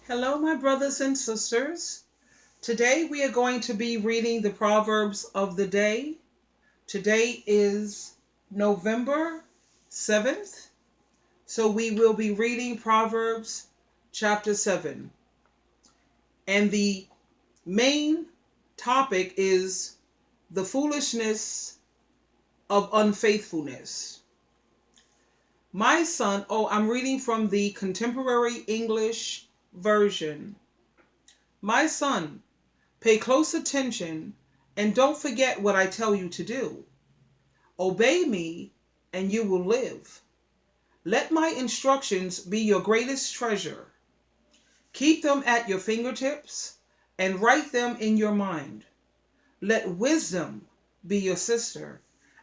Hello, my brothers and sisters. Today we are going to be reading the Proverbs of the day. Today is November 7th, so we will be reading Proverbs chapter 7. And the main topic is the foolishness of unfaithfulness. My son, I'm reading from the Contemporary English Version. My son, pay close attention and don't forget what I tell you to do. Obey me and you will live. Let my instructions be your greatest treasure. Keep them at your fingertips and write them in your mind. Let wisdom be your sister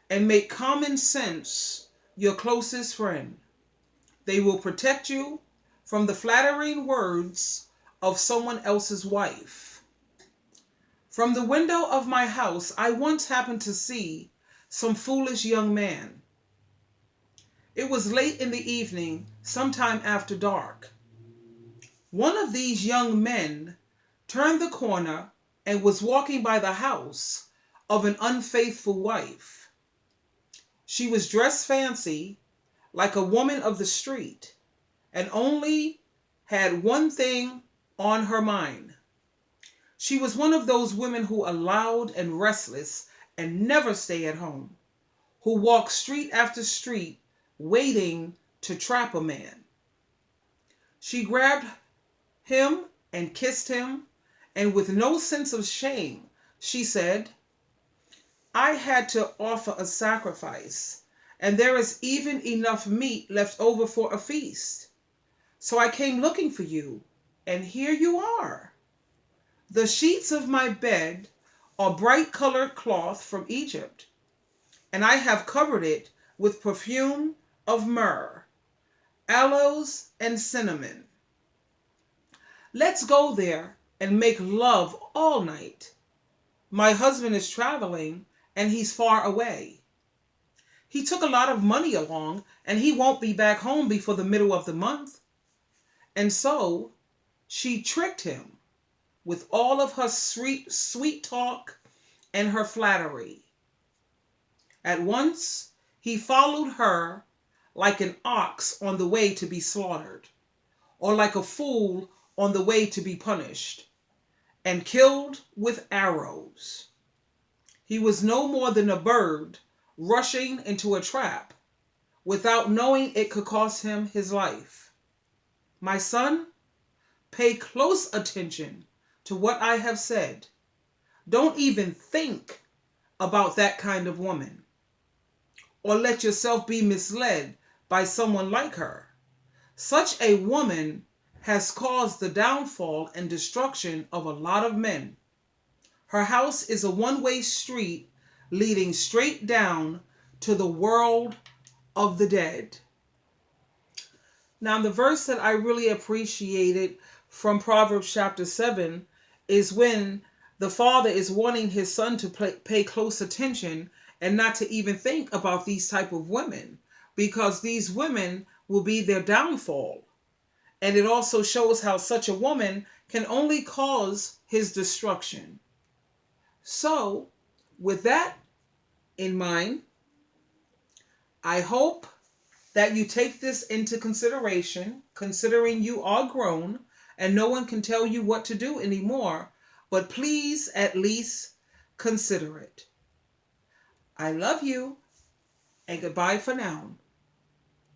and make common sense your closest friend. They will protect you from the flattering words of someone else's wife. From the window of my house, I once happened to see some foolish young man. It was late in the evening, sometime after dark. One of these young men turned the corner and was walking by the house of an unfaithful wife. She was dressed fancy, like a woman of the street, and only had one thing on her mind. She was one of those women who are loud and restless and never stay at home, who walk street after street waiting to trap a man. She grabbed him and kissed him, and with no sense of shame, she said, I had to offer a sacrifice, and there is even enough meat left over for a feast. So I came looking for you, and here you are. The sheets of my bed are bright-colored cloth from Egypt, and I have covered it with perfume of myrrh, aloes, and cinnamon. Let's go there and make love all night. My husband is traveling, and he's far away. He took a lot of money along, and he won't be back home before the middle of the month. And so she tricked him with all of her sweet talk and her flattery. At once, he followed her like an ox on the way to be slaughtered, or like a fool on the way to be punished, and killed with arrows. He was no more than a bird rushing into a trap without knowing it could cost him his life. My son, pay close attention to what I have said. Don't even think about that kind of woman, or let yourself be misled by someone like her. Such a woman has caused the downfall and destruction of a lot of men. Her house is a one-way street leading straight down to the world of the dead. Now, the verse that I really appreciated from Proverbs chapter 7 is when the father is wanting his son to pay close attention and not to even think about these type of women, because these women will be their downfall. And it also shows how such a woman can only cause his destruction. So, with that in mind, I hope that you take this into consideration, considering you are grown and no one can tell you what to do anymore, but please at least consider it. I love you, and goodbye for now.